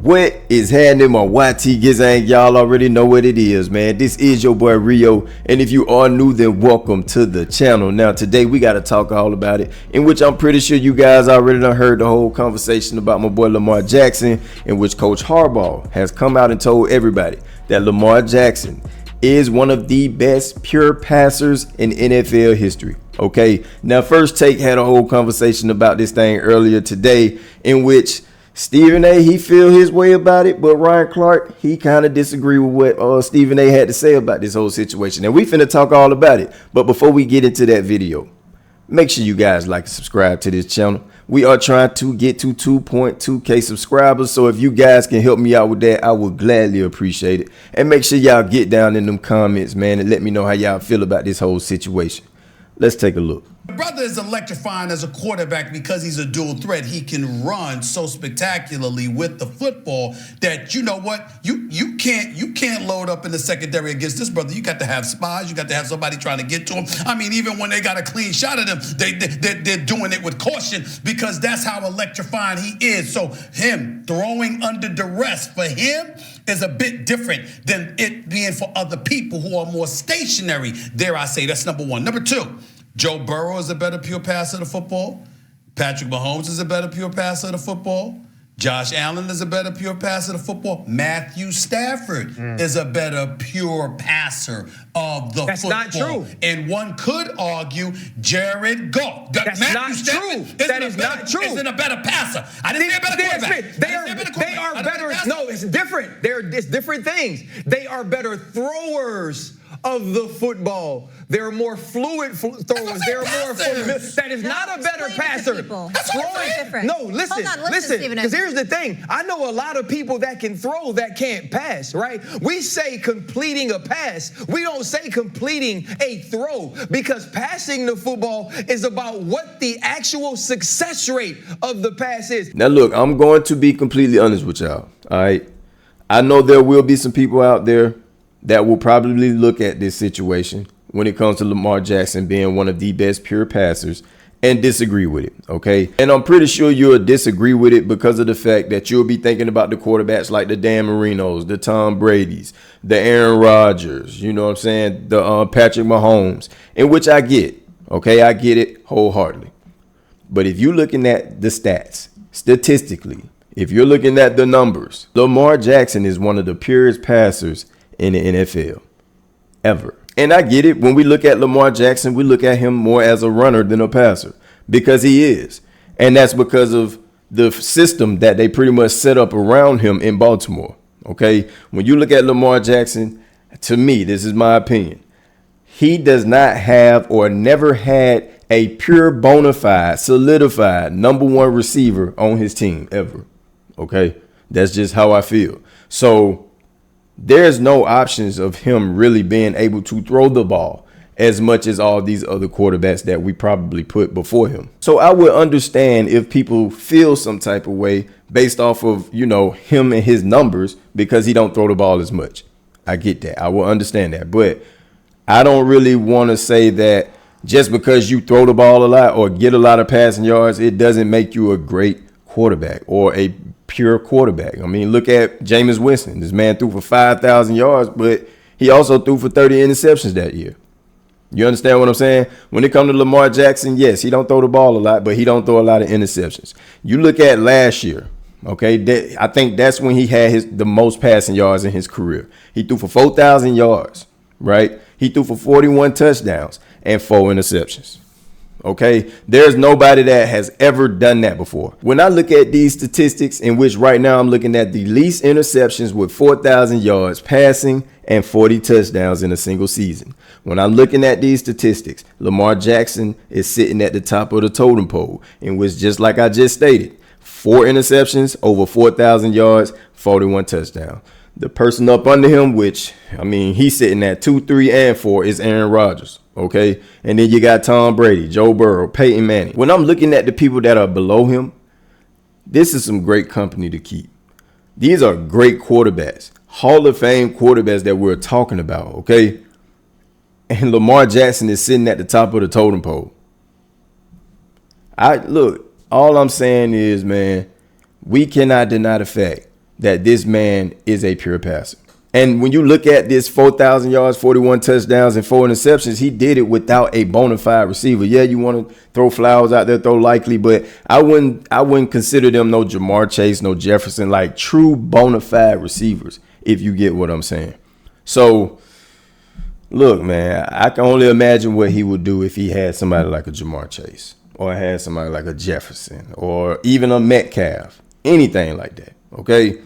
What is happening, my YT Gizang? Y'all already know what it is, man. This is your boy Rio, and if you are new, then welcome to the channel. Now, today we got to talk all about it, in which I'm pretty sure you guys already done heard the whole conversation about my boy Lamar Jackson, in which Coach Harbaugh has come out and told everybody that Lamar Jackson is one of the best pure passers in NFL history. Okay, now First Take had a whole conversation about this thing earlier today, in which Stephen A, he feel his way about it, but Ryan Clark, he kind of disagree with what Stephen A had to say about this whole situation. And we finna talk all about it. But before we get into that video, make sure you guys like and subscribe to this channel. We are trying to get to 2.2K subscribers. So if you guys can help me out with that, I would gladly appreciate it. And make sure y'all get down in them comments, man, and let me know how y'all feel about this whole situation. Let's take a look. My brother is electrifying as a quarterback because he's a dual threat. He can run so spectacularly with the football that, you know what, you can't load up in the secondary against this brother. You got to have spies. You got to have somebody trying to get to him. I mean, even when they got a clean shot at him, they're doing it with caution because that's how electrifying he is. So him throwing under duress for him is a bit different than it being for other people who are more stationary. Dare I say, that's number one. Number two, Joe Burrow is a better pure passer of the football. Patrick Mahomes is a better pure passer of the football. Josh Allen is a better pure passer of the football. Matthew Stafford is a better pure passer of the football. That's not true. And one could argue Jared Goff. That's not true. That is not true. Isn't a better passer. I didn't say a better quarterback. They are better. No, it's different. It's different things. They are better throwers of the football. They're more fluid throwers. They're more fluid. That is not a better passer. That's different. No, listen, because here's the thing. I know a lot of people that can throw that can't pass, right? We say completing a pass. We don't say completing a throw, because passing the football is about what the actual success rate of the pass is. Now, look, I'm going to be completely honest with y'all, all right? I know there will be some people out there that will probably look at this situation when it comes to Lamar Jackson being one of the best pure passers and disagree with it, okay? And I'm pretty sure you'll disagree with it because of the fact that you'll be thinking about the quarterbacks like the Dan Marinos, the Tom Brady's, the Aaron Rodgers, you know what I'm saying, the Patrick Mahomes, in which I get, okay? I get it wholeheartedly. But if you're looking at the stats, statistically, if you're looking at the numbers, Lamar Jackson is one of the purest passers in the NFL ever. And I get it. When we look at Lamar Jackson, we look at him more as a runner than a passer, because he is. And that's because of the system that they pretty much set up around him in Baltimore. Okay. When you look at Lamar Jackson, to me, this is my opinion, he does not have or never had a pure bona fide, solidified number one receiver on his team ever. Okay. That's just how I feel. So there's no options of him really being able to throw the ball as much as all these other quarterbacks that we probably put before him. So I would understand if people feel some type of way based off of, you know, him and his numbers because he don't throw the ball as much. I get that. I will understand that. But I don't really want to say that just because you throw the ball a lot or get a lot of passing yards, it doesn't make you a great quarterback or a pure quarterback. I mean, look at Jameis Winston. This man threw for 5,000 yards, but he also threw for 30 interceptions that year. You understand what I'm saying? When it comes to Lamar Jackson, yes, he don't throw the ball a lot, but he don't throw a lot of interceptions. You look at last year, okay, I think that's when he had the most passing yards in his career. He threw for 4,000 yards, right? He threw for 41 touchdowns and 4 interceptions. Okay, there's nobody that has ever done that before. When I look at these statistics, in which right now I'm looking at the least interceptions with 4,000 yards passing and 40 touchdowns in a single season. When I'm looking at these statistics, Lamar Jackson is sitting at the top of the totem pole, in which, just like I just stated, 4 interceptions, over 4,000 yards, 41 touchdowns. The person up under him, which, I mean, he's sitting at 2, 3, and 4, is Aaron Rodgers. Okay. And then you got Tom Brady, Joe Burrow, Peyton Manning. When I'm looking at the people that are below him, this is some great company to keep. These are great quarterbacks, Hall of Fame quarterbacks that we're talking about. Okay. And Lamar Jackson is sitting at the top of the totem pole. Look, all I'm saying is, man, we cannot deny the fact that this man is a pure passer. And when you look at this 4,000 yards, 41 touchdowns, and 4 interceptions, he did it without a bona fide receiver. Yeah, you want to throw Flowers out there, throw Likely, but I wouldn't consider them no Jamar Chase, no Jefferson, like true bona fide receivers, if you get what I'm saying. So, look, man, I can only imagine what he would do if he had somebody like a Jamar Chase or had somebody like a Jefferson or even a Metcalf, anything like that, okay?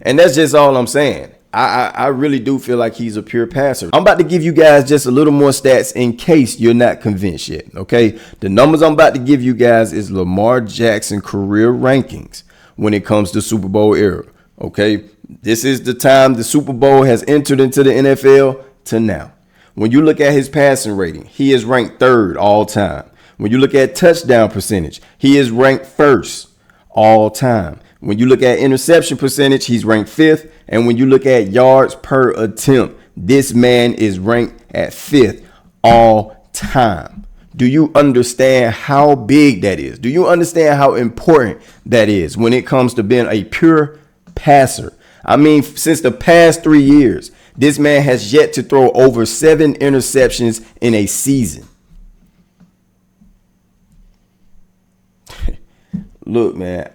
And that's just all I'm saying. I really do feel like he's a pure passer. I'm about to give you guys just a little more stats in case you're not convinced yet, okay? The numbers I'm about to give you guys is Lamar Jackson career rankings when it comes to Super Bowl era, okay? This is the time the Super Bowl has entered into the NFL to now. When you look at his passing rating, he is ranked 3rd all time. When you look at touchdown percentage, he is ranked 1st all time. When you look at interception percentage, he's ranked 5th. And when you look at yards per attempt, this man is ranked at 5th all time. Do you understand how big that is? Do you understand how important that is when it comes to being a pure passer? I mean, since the past 3 years, this man has yet to throw over 7 interceptions in a season. Look, man,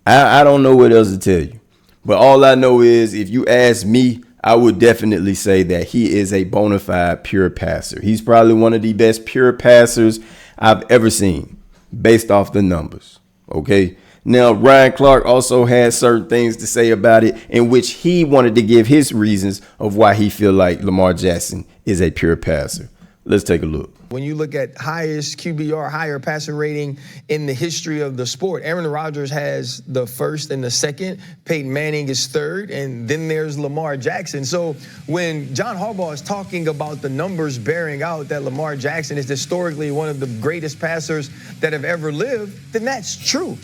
I don't know what else to tell you. But all I know is if you ask me, I would definitely say that he is a bona fide pure passer. He's probably one of the best pure passers I've ever seen based off the numbers. Okay. Now, Ryan Clark also had certain things to say about it in which he wanted to give his reasons of why he feel like Lamar Jackson is a pure passer. Let's take a look. When you look at highest QBR, higher passer rating in the history of the sport, Aaron Rodgers has the 1st and the 2nd. Peyton Manning is 3rd, and then there's Lamar Jackson. So when John Harbaugh is talking about the numbers bearing out that Lamar Jackson is historically one of the greatest passers that have ever lived, then that's true.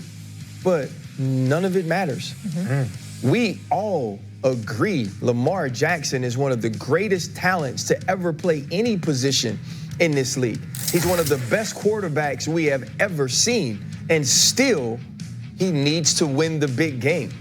But none of it matters. Mm-hmm. We all agree Lamar Jackson is one of the greatest talents to ever play any position in this league. He's one of the best quarterbacks we have ever seen, and still he needs to win the big game.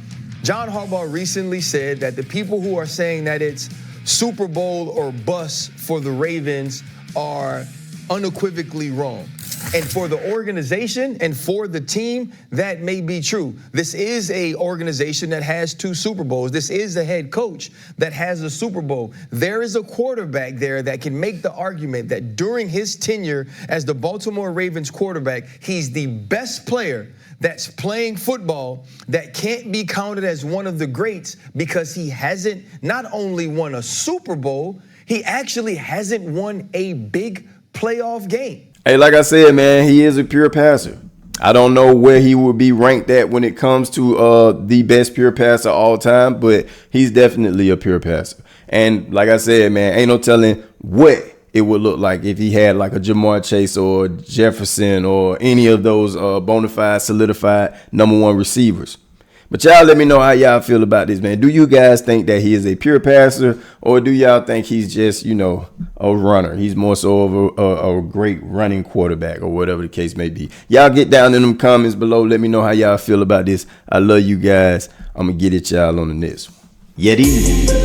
John Harbaugh recently said that the people who are saying that it's Super Bowl or bust for the Ravens are unequivocally wrong. And for the organization and for the team, that may be true. This is a organization that has 2 Super Bowls. This is a head coach that has a Super Bowl. There is a quarterback there that can make the argument that during his tenure as the Baltimore Ravens quarterback, he's the best player that's playing football that can't be counted as one of the greats because he hasn't not only won a Super Bowl, he actually hasn't won a big playoff game. Hey, like I said, man, he is a pure passer. I don't know where he would be ranked at when it comes to the best pure passer all time, but he's definitely a pure passer. And like I said, man, ain't no telling what it would look like if he had like a Jamar Chase or Jefferson or any of those bona fide, solidified #1 receivers. But y'all let me know how y'all feel about this, man. Do you guys think that he is a pure passer, or do y'all think he's just, you know, a runner? He's more so of a great running quarterback or whatever the case may be. Y'all get down in them comments below. Let me know how y'all feel about this. I love you guys. I'm going to get at y'all on the next one. Yeti.